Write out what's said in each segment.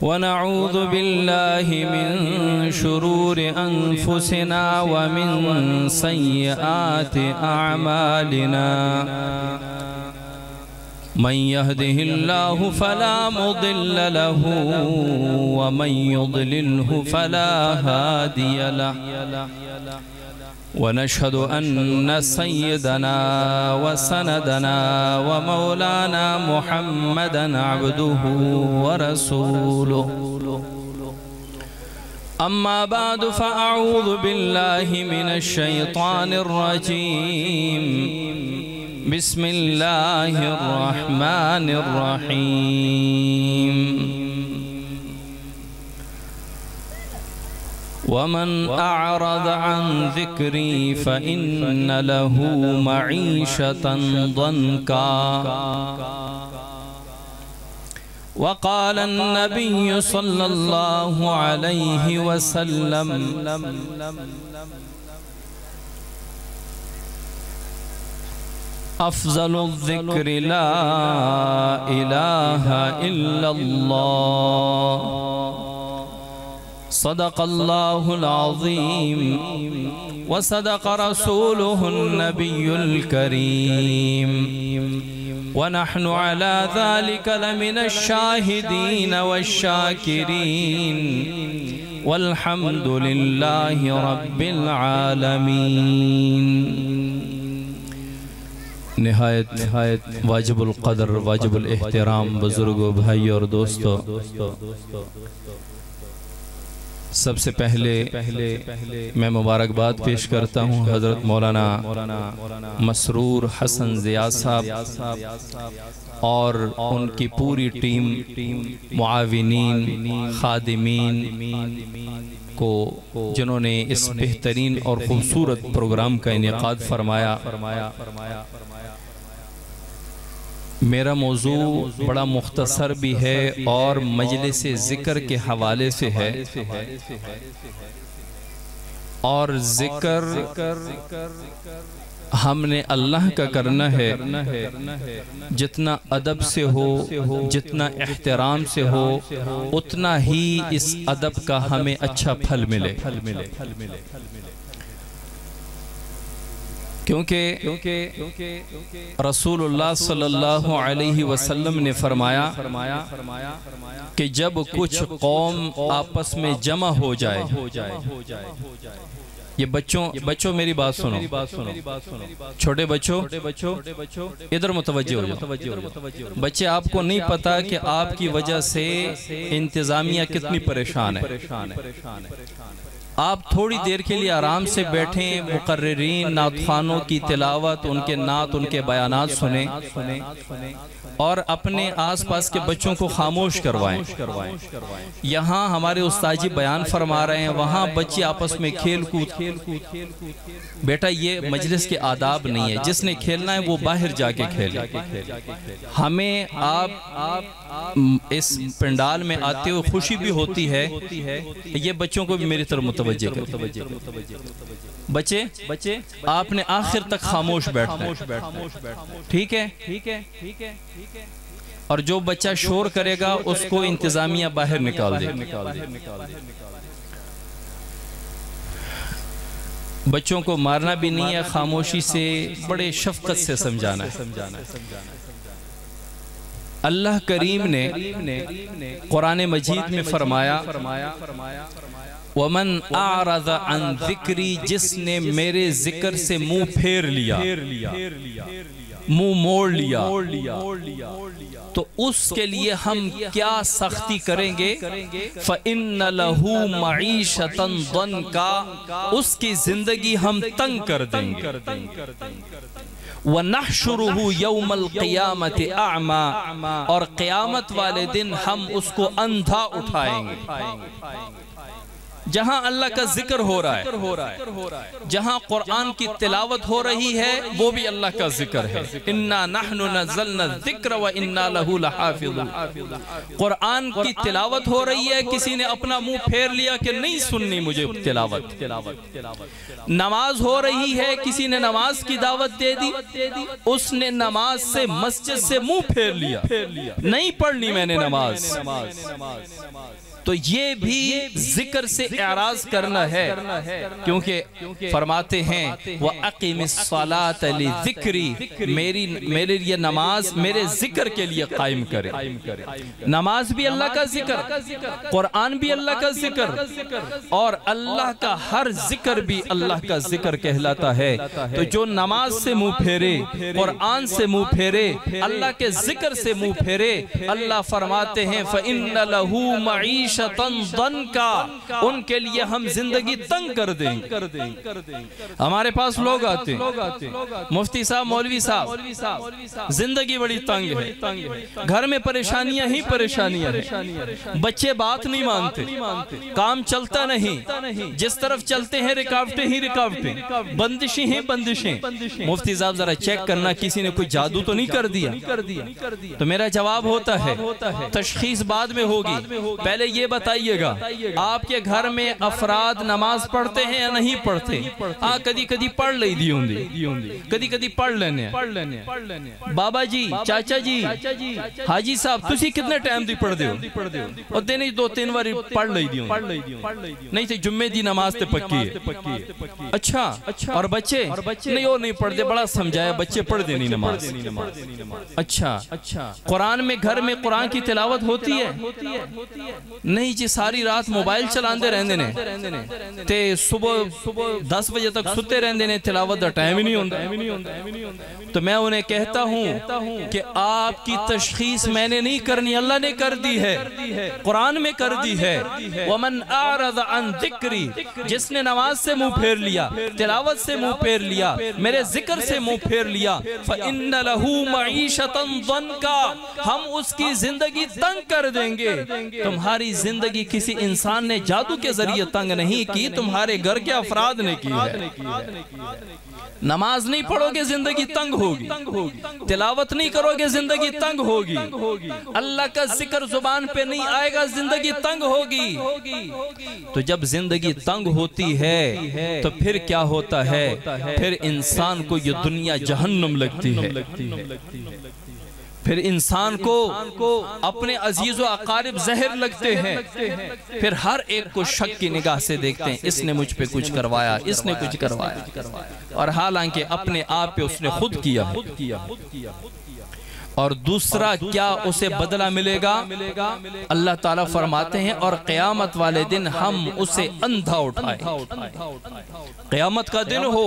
ونعوذ بالله من شرور أنفسنا ومن سيئات أعمالنا من يهده الله فلا مضل له ومن يضلله فلا هادي له ونشهد أن سيدنا وسندنا ومولانا محمدًا عبده ورسوله أما بعد فأعوذ بالله من الشيطان الرجيم بسم الله الرحمن الرحيم ومن أعرض عن ذكري فإن له معيشة ضنكا وقال النبي صلى الله عليه وسلم أفضل الذكر لا إله إلا الله صدق الله العظيم وصدق رسوله النبي الكريم ونحن على ذلك لمن الشاهدين والشاكرين والحمد لله رب العالمين. نہایت واجب القدر واجب الاحترام بزرگوں بھائی اور دوستو، سب سے پہلے میں مبارکباد پیش کرتا ہوں حضرت مولانا مسرور حسن ضیاء صاحب اور ان کی پوری ٹیم، معاونین، خادمین کو جنہوں نے اس بہترین اور خوبصورت پروگرام کا انعقاد فرمایا. میرا موضوع بڑا مختصر بھی ہے اور مجلس ذکر کے حوالے سے ہے، اور ذکر ہم نے اللہ کا کرنا ہے، جتنا ادب سے ہو، جتنا احترام سے ہو، اتنا ہی اس ادب کا ہمیں اچھا پھل ملے. کیونکہ رسول اللہ صلی اللہ علیہ وسلم نے فرمایا کہ جب کچھ قوم آپس میں جمع ہو جائے، یہ بچوں میری بات سنو، چھوٹے بچوں ادھر متوجہ ہو جاؤ. بچے آپ کو نہیں پتا کہ آپ کی وجہ سے انتظامیہ کتنی پریشان ہے. آپ تھوڑی دیر کے لیے آرام سے بیٹھیں، مقررین نعت خوانوں کی تلاوت، ان کے نعت، ان کے بیانات سنیں اور اپنے آس پاس کے بچوں کو خاموش کروائیں. یہاں ہمارے استاد جی بیان فرما رہے ہیں، وہاں بچے آپس میں کھیل کود. بیٹا یہ مجلس کے آداب نہیں ہے، جس نے کھیلنا ہے وہ باہر جا کے کھیلے. ہمیں آپ اس پنڈال میں آتے ہوئے خوشی بھی ہوتی ہے، یہ بچوں کو بھی میری طرف متوجہ کریں. بچے آپ نے آخر تک خاموش بیٹھنا ہے، ٹھیک ہے؟ اور جو بچہ شور کرے گا اس کو انتظامیہ باہر نکال دے. بچوں کو مارنا بھی نہیں ہے، خاموشی سے بڑے شفقت سے سمجھانا ہے. اللہ کریم نے قرآن مجید میں فرمایا وَمَنْ أَعْرَضَ عَنْ ذِكْرِي، جس نے میرے ذکر سے منہ پھیر لیا، منہ موڑ لیا، تو اس کے لیے ہم کیا سختی کریں گے؟ فَإِنَّ لَهُ مَعِيشَةً ضَنْكَا، اس کی زندگی ہم تنگ کر دیں گے. وَنَحْشُرُهُ يَوْمَ الْقِيَامَةِ أَعْمَى، اور قیامت والے دن ہم اس کو اندھا اٹھائیں گے. جہاں اللہ کا ذکر ہو رہا ہے، جہاں قرآن کی تلاوت ہو رہی ہے، وہ بھی اللہ کا ذکر ہے۔ اِنَّا نَحْنُ نَزَّلْنَا الذِّكْرَ وَإِنَّا لَهُ لَحَافِظُونَ۔ قرآن کی تلاوت ہو رہی ہے، کسی نے اپنا منہ پھیر لیا کہ نہیں سننی مجھے تلاوت۔ نماز ہو رہی ہے، کسی نے نماز کی دعوت دے دی، اس نے نماز سے مسجد سے منہ پھیر لیا، نہیں پڑھنی میں نے نماز۔ تو یہ بھی ذکر سے اعراض کرنا ہے، کیونکہ فرماتے ہیں وَأَقِمِ الصَّلَاةَ لِذِكْرِ، میرے لیے نماز میرے ذکر کے لیے قائم کرے۔ نماز بھی اللہ کا ذکر، قرآن بھی اللہ کا ذکر، اور اللہ کا ہر ذکر بھی اللہ کا ذکر کہلاتا ہے۔ تو جو نماز سے منہ پھیرے، قرآن سے منہ پھیرے، اللہ کے ذکر سے منہ پھیرے، اللہ فرماتے ہیں فَإِنَّ لَهُ مَعِيشَةً ضَنْكَ، ان کے لیے ہم زندگی تنگ کر دیں گے۔ ہمارے پاس لوگ آتے ہیں، مفتی صاحب، مولوی صاحب، زندگی بڑی تنگ ہے، گھر میں پریشانیاں ہی پریشانیاں ہیں، بچے بات نہیں مانتے، کام چلتا نہیں، جس طرف چلتے ہیں رکاوٹیں ہی رکاوٹیں، بندشیں ہی بندشیں۔ مفتی صاحب ذرا چیک کرنا کسی نے کوئی جادو تو نہیں کر دیا؟ تو میرا جواب ہوتا ہے تشخیص بعد میں ہوگی، پہلے یہ بتائیے گا آپ کے گھر میں افراد نماز پڑھتے ہیں یا نہیں پڑھتے؟ ہاں، کدی کدی پڑھ لئی دی ہوں دی، کدی کدی پڑھ لینے۔ بابا جی، چاچا جی، حاجی صاحب، تسی کتنے ٹائم دی پڑھ دے ہو؟ اور دینے 2-3 بار پڑھ لئی دی ہوں، نہیں تھی جمعے دی نماز تے پکی ہے۔ اچھا، اور بچے نہیں، وہ نہیں پڑھ دے، بڑا سمجھایا بچے پڑھ دے نہیں نماز۔ اچھا، قرآن میں گھر میں قرآن کی تلاوت ہوتی ہے؟ نہیں جی، ساری رات موبائل چلان دے رہن دینے تے صبح 10 بجے تک ستے رہن دینے، تلاوت دا ٹائم ہی نہیں ہوندہ۔ تو میں انہیں کہتا ہوں کہ آپ کی تشخیص میں نے نہیں کرنی، اللہ نے کر دی ہے، قرآن میں کر دی ہے۔ وَمَنْ أَعْرَضَ عَنْ ذِكْرِ، جس نے نماز سے منہ پھیر لیا، تلاوت سے منہ پھیر لیا، میرے ذکر سے منہ پھیر لیا، فَإِنَّ لَهُ مَعِيشَةً ضَنْكَ، ہم اس کی زندگی تنگ کر دیں گے۔ تمہاری زندگی کسی انسان نے جادو کے ذریعے تنگ نہیں کی، تمہارے گھر کے افراد نے کی ہے۔ نماز نہیں پڑھو گے زندگی تنگ ہوگی، تلاوت نہیں کرو گے زندگی تنگ ہوگی، اللہ کا ذکر زبان پہ نہیں آئے گا زندگی تنگ ہوگی۔ تو جب زندگی تنگ ہوتی ہے تو پھر کیا ہوتا ہے؟ پھر انسان کو یہ دنیا جہنم لگتی ہے، پھر انسان کو اپنے عزیز و اقارب زہر لگتے ہیں، پھر ہر ایک کو شک کی نگاہ سے دیکھتے ہیں، اس نے مجھ پہ کچھ کروایا، اس نے کچھ کروایا، اور حالانکہ اپنے آپ پہ اس نے خود کیا ہے۔ اور دوسرا کیا اسے بدلہ ملے گا؟ اللہ تعالیٰ فرماتے ہیں اور قیامت والے دن ہم اسے اندھا اٹھائیں۔ قیامت کا دن ہو،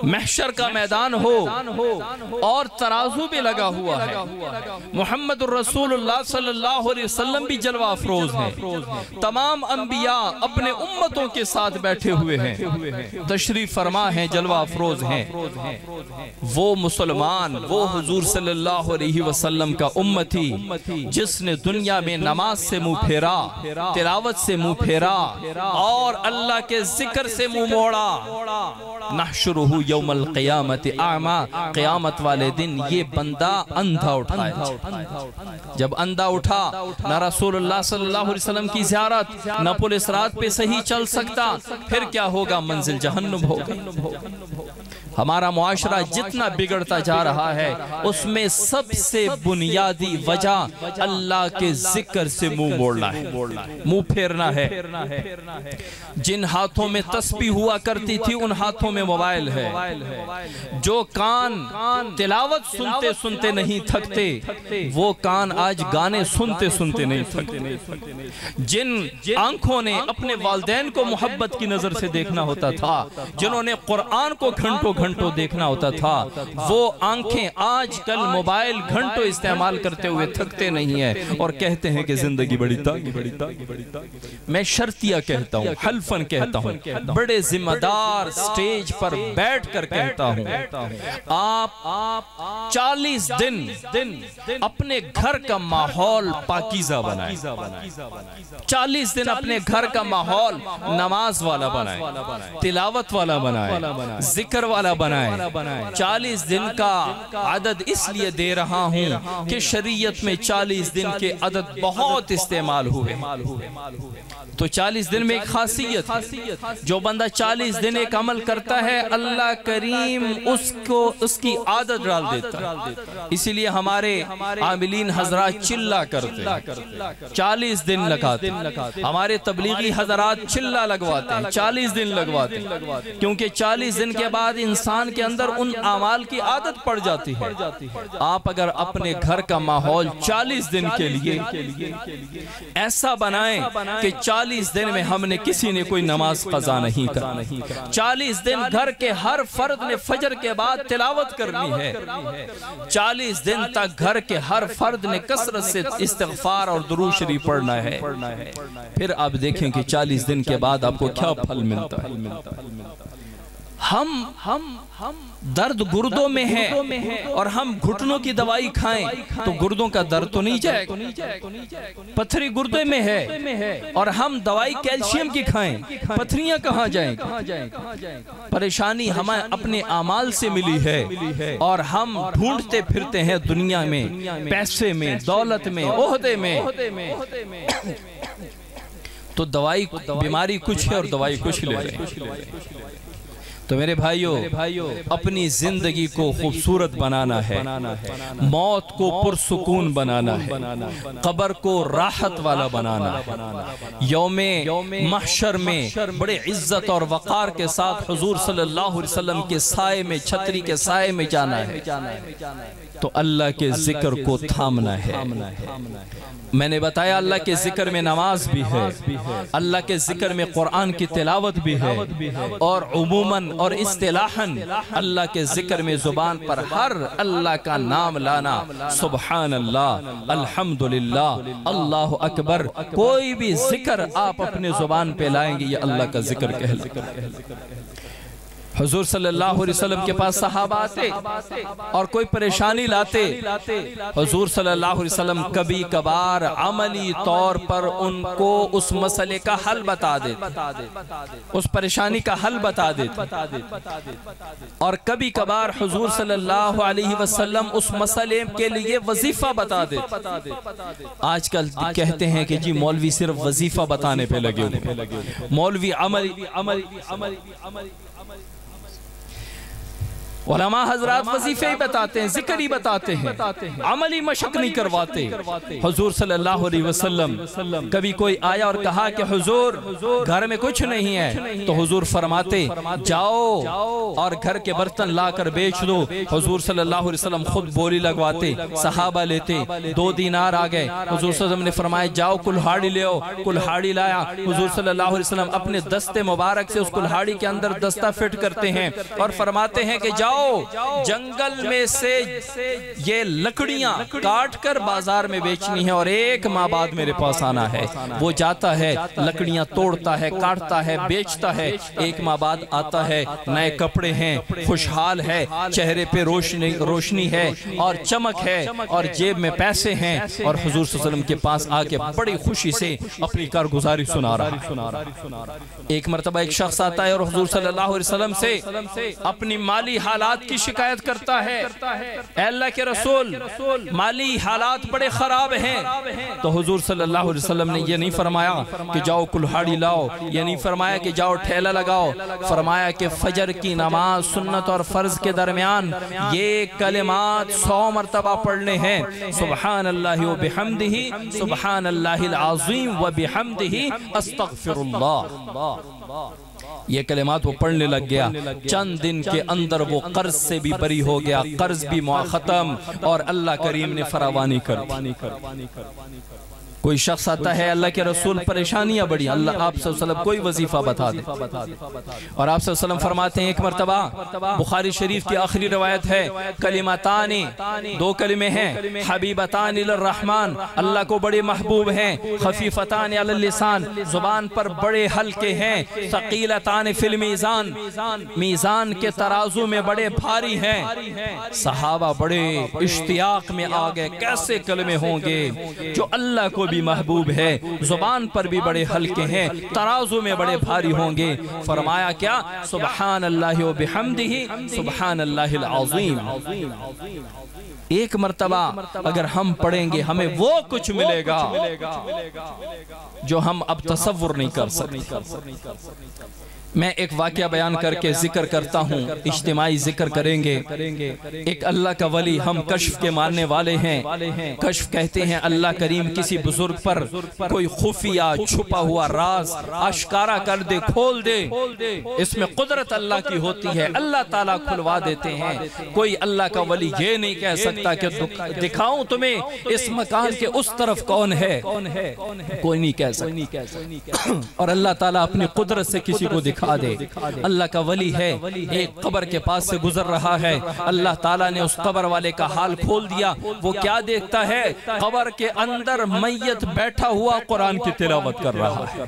محشر کا میدان ہو، اور ترازو بھی لگا ہوا ہے، محمد الرسول اللہ صلی اللہ علیہ وسلم بھی جلوہ افروز ہیں، تمام انبیاء اپنے امتوں کے ساتھ بیٹھے ہوئے ہیں، تشریف فرما ہیں، جلوہ افروز ہیں۔ وہ مسلمان، وہ حضور صلی اللہ علیہ وسلم کا امتی جس نے دنیا میں نماز سے منہ پھیرا، تلاوت سے منہ پھیرا، اور اللہ کے ذکر سے منہ موڑا، نحشرہ یوم القیامت اعما، قیامت والے دن یہ بندہ اندھا اٹھائے۔ جب اندھا اٹھا، نہ رسول اللہ صلی اللہ علیہ وسلم کی زیارت، نہ پولیس رات پہ صحیح چل سکتا، پھر کیا ہوگا؟ منزل جہنم ہوگا۔ ہمارا معاشرہ جتنا بگڑتا جا رہا ہے، اس میں سب سے بنیادی وجہ اللہ کے ذکر سے منہ موڑنا ہے، منہ پھیرنا ہے۔ جن ہاتھوں میں تسبیح ہوا کرتی تھی ان ہاتھوں میں موبائل ہے، جو کان تلاوت سنتے سنتے نہیں تھکتے وہ کان آج گانے سنتے سنتے نہیں تھکتے۔ جن آنکھوں نے اپنے والدین کو محبت کی نظر سے دیکھنا ہوتا تھا، جنہوں نے قرآن کو گھنٹوں گھنٹوں دیکھنا ہوتا تھا، وہ آنکھیں آج کل موبائل گھنٹوں استعمال کرتے ہوئے تھکتے نہیں ہیں اور کہتے ہیں کہ زندگی بڑی تنگ۔ میں شرطیہ کہتا ہوں، حلفاً کہتا ہوں، بڑے ذمہ دار سٹیج پر بیٹھ کر کہتا ہوں، آپ 40 دن اپنے گھر کا ماحول پاکیزہ بنائیں، 40 دن اپنے گھر کا ماحول نماز والا بنائیں، تلاوت والا بنائیں، ذکر والا بنائیں۔ 40 دن کا عدد اس لیے دے رہا ہوں کہ شریعت میں 40 دن کے عدد بہت استعمال ہوئے، تو 40 دن میں ایک خاصیت ہے، جو بندہ 40 دن ایک عمل کرتا ہے اللہ کریم اس کی عادت ڈال دیتا ہے۔ اسی لیے ہمارے عاملین حضرات چلہ کرتے ہیں، 40 دن لگاتے ہیں، ہمارے تبلیغی حضرات چلہ لگواتے ہیں، 40 دن لگواتے ہیں، کیونکہ 40 دن کے بعد انسان کے اندر ان اعمال کی عادت پڑ جاتی ہے۔ آپ اگر اپنے گھر کا ماحول 40 دن کے لیے ایسا بنائیں کہ 40 دن میں ہم نے کسی نے کوئی نماز قضا نہیں کرنی، 40 دن گھر کے ہر فرد نے فجر کے بعد تلاوت کرنی ہے، 40 دن تک گھر کے ہر فرد نے کثرت سے استغفار اور درود شریف پڑھنا ہے، پھر آپ دیکھیں کہ 40 دن کے بعد آپ کو کیا پھل ملتا ہے۔ ہم درد گردوں میں ہے اور ہم گھٹنوں کی دوائی کھائیں تو گردوں کا درد تو نہیں جائے گا، پتھری گردے میں ہے اور ہم دوائی کیلشیم کی کھائیں، پتھریاں کہاں جائیں گی؟ پریشانی ہمیں اپنے اعمال سے ملی ہے اور ہم ڈھونڈتے پھرتے ہیں دنیا میں، پیسے میں، دولت میں، عہدے میں، تو دوائی بیماری کچھ ہے اور دوائی کچھ لے رہے ہیں۔ تو میرے بھائیوں، اپنی زندگی کو خوبصورت بنانا ہے، موت کو پرسکون بنانا ہے، قبر کو راحت والا بنانا ہے، یوم محشر میں بڑے عزت اور وقار کے ساتھ حضور صلی اللہ علیہ وسلم کے سائے میں، چھتری کے سائے میں جانا ہے، تو اللہ کے ذکر کو تھامنا ہے۔ میں نے بتایا اللہ کے ذکر میں نماز بھی ہے، اللہ کے ذکر میں قرآن کی تلاوت بھی ہے، اور عموماً اور اصطلاحاً اللہ کے ذکر میں زبان پر ہر اللہ کا نام لانا، سبحان اللہ، الحمدللہ، اللہ اکبر، کوئی بھی ذکر آپ اپنے زبان پہ لائیں گے یہ اللہ کا ذکر کہلاتا ہے۔ حضور صلی اللہ علیہ وسلم کے پاس صحابہ آتے اور کوئی پریشانی لاتے، حضور صلی اللہ علیہ وسلم کبھی کبھار عملی طور پر ان کو اس مسئلے کا حل بتا دیتے، اس پریشانی کا حل بتا دیتے، اور کبھی کبھار حضور صلی اللہ علیہ وسلم اس مسئلے کے لیے وظیفہ بتا دیتے۔ آج کل کہتے ہیں کہ جی مولوی صرف وظیفہ بتانے پہ لگے ہوئے، مولوی عمل علماء حضرات وظیفے ہی بتاتے ہیں، ذکر ہی بتاتے ہیں، عملی مشق نہیں کرواتے۔ حضور صلی اللہ علیہ وسلم کبھی کوئی آیا اور کہا کہ حضور گھر میں کچھ نہیں ہے، تو حضور فرماتے جاؤ اور گھر کے برتن لا کر بیچ دو۔ حضور صلی اللہ علیہ وسلم خود بولی لگواتے، صحابہ لیتے، 2 دینار آ گئے، حضور صلی اللہ علیہ وسلم نے فرمایا جاؤ کلہاڑی لے آؤ، کلہاڑی لایا، حضور صلی اللہ علیہ وسلم اپنے دستے مبارک سے اس کلہاڑی کے اندر دستہ فٹ کرتے ہیں اور فرماتے ہیں کہ جاؤ جنگل میں سے یہ لکڑیاں کاٹ کر بازار میں بیچنی ہے اور 1 ماہ بعد میرے پاس آنا ہے۔ وہ جاتا ہے، لکڑیاں توڑتا ہے، کاٹتا ہے، بیچتا ہے، 1 ماہ بعد آتا ہے، نئے کپڑے ہیں، خوشحال ہے، چہرے پہ روشنی ہے اور چمک ہے اور جیب میں پیسے ہیں، اور حضور صلی اللہ علیہ وسلم کے پاس آ کے بڑی خوشی سے اپنی کارگزاری سنا رہا۔ ایک مرتبہ ایک شخص آتا ہے اور حضور صلی اللہ علیہ وسلم سے اپنی مالی حالات کی شکایت کرتا ہے، اے اللہ کے رسول مالی حالات بڑے خراب ہیں، تو حضور صلی اللہ علیہ وسلم نے یہ نہیں فرمایا کہ جاؤ کلہاڑی لاؤ، یہ نہیں فرمایا کہ جاؤ ٹھیلہ لگاؤ، فرمایا کہ فجر کی نماز سنت اور فرض کے درمیان یہ کلمات 100 مرتبہ پڑھنے ہیں، سبحان اللہ و بحمدہ، سبحان اللہ العظیم و بحمدہ، استغفر اللہ۔ یہ کلمات وہ پڑھنے لگ گیا، چند دن کے اندر وہ قرض سے بھی بری ہو گیا، قرض بھی ختم، اور اللہ کریم نے فراوانی کر دی۔ کوئی شخص آتا ہے اللہ کے رسول پریشانیاں بڑی، اللہ آپ صلی اللہ علیہ وسلم کوئی وظیفہ بتا دے، اور آپ صلی اللہ علیہ وسلم فرماتے ہیں ایک مرتبہ بخاری شریف کی آخری روایت ہے، کلمتان، دو کلمے ہیں، حبیبتان للرحمن، اللہ کو بڑے محبوب ہیں، خفیفتان علی اللسان، زبان پر بڑے ہلکے ہیں، ثقیلتان فی المیزان، میزان کے ترازو میں بڑے بھاری ہیں۔ صحابہ بڑے اشتیاق میں آگئے، کیسے کلمے ہوں گے جو اللہ کو بھی محبوب ہے، زبان پر بھی بڑے ہلکے ہیں، ترازو میں بڑے بھاری ہوں گے۔ فرمایا کیا؟ سبحان اللہ و بحمدہ سبحان اللہ العظیم۔ ایک مرتبہ اگر ہم پڑھیں گے ہمیں وہ کچھ ملے گا جو ہم اب تصور نہیں کر سکتے۔ میں ایک واقعہ بیان کر کے ذکر کرتا ہوں، اجتماعی ذکر کریں گے۔ ایک اللہ کا ولی، ہم کشف کے ماننے والے ہیں۔ کشف کہتے ہیں اللہ کریم کسی بزرگ پر کوئی خفیہ چھپا ہوا راز اشکارا کر دے، کھول دے، اس میں قدرت اللہ کی ہوتی ہے، اللہ تعالیٰ کھلوا دیتے ہیں۔ کوئی اللہ کا ولی یہ نہیں کہہ سکتا کہ دکھاؤں تمہیں اس مکان کے اس طرف کون ہے، کوئی نہیں کہہ سکتا، اور اللہ تعالیٰ اپنی قدرت سے کسی کو دکھا دے۔ اللہ کا ولی ہے، ایک قبر کے پاس سے گزر رہا ہے، اللہ تعالیٰ نے اس قبر والے کا حال کھول دیا۔ وہ کیا دیکھتا ہے؟ قبر کے اندر میت بیٹھا ہوا قرآن کی تلاوت کر رہا ہے۔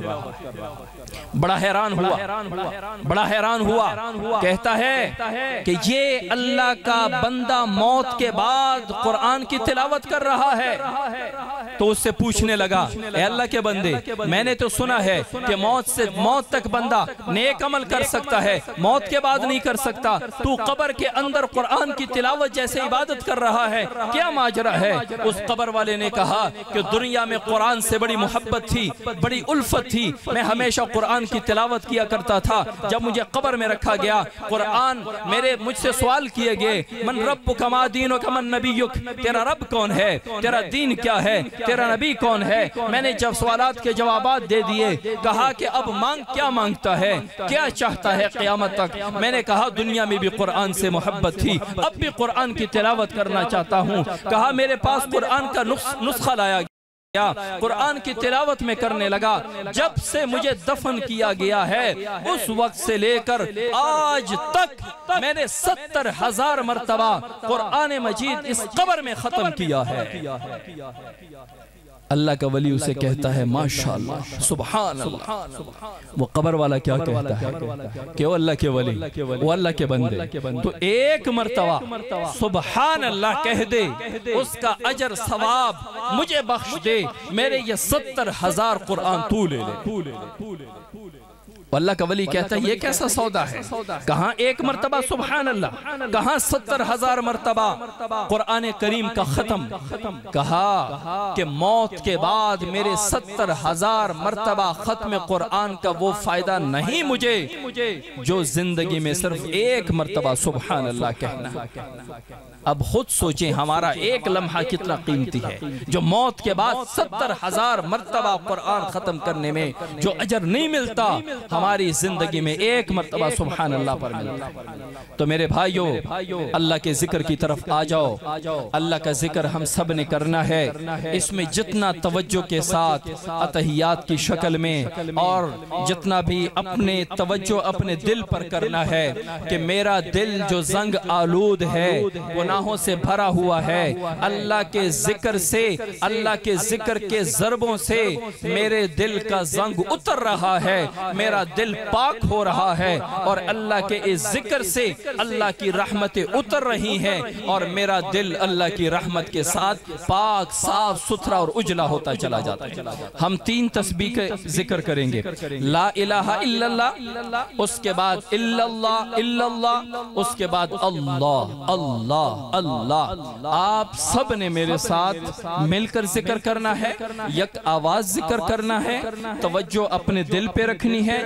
بڑا حیران ہوا، کہتا ہے کہ یہ اللہ کا بندہ موت کے بعد قرآن کی تلاوت کر رہا ہے۔ تو اس سے پوچھنے لگا، اے اللہ کے بندے، میں نے تو سنا ہے کہ موت تک بندہ نیک عمل کر سکتا ہے، موت کے بعد نہیں کر سکتا، تو قبر کے اندر قرآن کی تلاوت جیسے عبادت کر رہا ہے، کیا ماجرا ہے؟ اس قبر والے نے کہا کہ دنیا میں قرآن سے بڑی محبت تھی، بڑی الفت تھی، میں ہمیشہ قرآن کی تلاوت کیا کرتا تھا۔ جب مجھے قبر میں رکھا گیا، قرآن مجھ سے سوال کیے گئے، من ربک ما دینک من نبیک، تیرا رب کون ہے، تیرا دین کیا ہے، تیرا نبی کون ہے؟ میں نے جب سوالات کے جوابات دے دیے، کہا کہ اب کیا مانگتا ہے، کیا چاہتا ہے قیامت تک؟ میں نے کہا دنیا میں بھی قرآن سے محبت تھی، اب بھی قرآن کی تلاوت کرنا چاہتا ہوں۔ کہا میرے پاس قرآن کا نسخہ لایا گیا، قرآن کی تلاوت میں کرنے لگا، جب سے مجھے دفن کیا گیا ہے اس وقت سے لے کر آج تک میں نے 70,000 مرتبہ قرآن مجید اس قبر میں ختم کیا ہے۔ اللہ کا ولی اسے کہتا ہے ماشاءاللہ سبحان اللہ۔ وہ قبر والا کیا کہتا ہے کہ وہ اللہ کے ولی، وہ اللہ کے بندے، تو ایک مرتبہ سبحان اللہ کہہ دے، اس کا اجر ثواب مجھے بخش دے، میرے یہ 70,000 قرآن تو لے لے۔ اللہ کا ولی کہتا ہے یہ کیسا سودا ہے؟ کہاں ایک مرتبہ سبحان اللہ، کہاں 70,000 مرتبہ قرآن کریم کا ختم۔ کہا کہ موت کے بعد میرے 70,000 مرتبہ ختم قرآن کا وہ فائدہ نہیں مجھے جو زندگی میں صرف ایک مرتبہ سبحان اللہ کہنا۔ اب خود سوچیں ہمارا ایک لمحہ کتنا قیمتی ہے، جو موت کے بعد 70,000 مرتبہ قرآن ختم کرنے میں جو اجر نہیں ملتا، ہماری زندگی میں ایک مرتبہ سبحان اللہ پر ملتا۔ تو میرے بھائیوں، اللہ کے ذکر کی طرف آ جاؤ۔ اللہ کا ذکر ہم سب نے کرنا ہے، اس میں جتنا توجہ کے ساتھ اتحیات کی شکل میں، اور جتنا بھی اپنے توجہ اپنے دل پر کرنا ہے کہ میرا دل جو زنگ آلود ہے، گناہوں سے بھرا ہوا ہے، اللہ کے ذکر سے، اللہ کے ذکر کے ضربوں سے میرے دل کا زنگ اتر رہا ہے، میرا دل پاک ہو رہا ہے، اور اللہ کے اس ذکر سے اللہ کی رحمتیں اتر رہی ہیں، اور میرا دل اللہ کی رحمت کے ساتھ پاک، صاف ستھرا اور اجلا ہوتا چلا جاتا ہے۔ ہم 3 تسبیح کے ذکر کریں گے، لا الہ الا اللہ، اس کے بعد الا اللہ الا اللہ، اس کے بعد اللہ اللہ اللہ۔ آپ سب نے میرے ساتھ مل کر ذکر کرنا ہے، یک آواز ذکر کرنا ہے، توجہ اپنے دل پہ رکھنی ہے،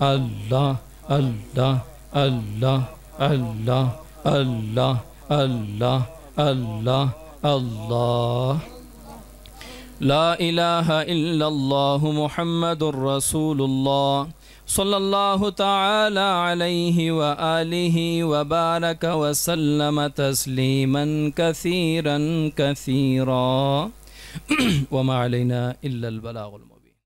اللہ اللہ اللہ اللہ اللہ اللہ اللہ اللہ لا الہ الا اللہ محمد الرسول اللہ صلی اللہ تعالی علیہ وآلہ وبارک وسلم تسلیما کثیرا کثیرا وما علینا الا البلاغ المبین.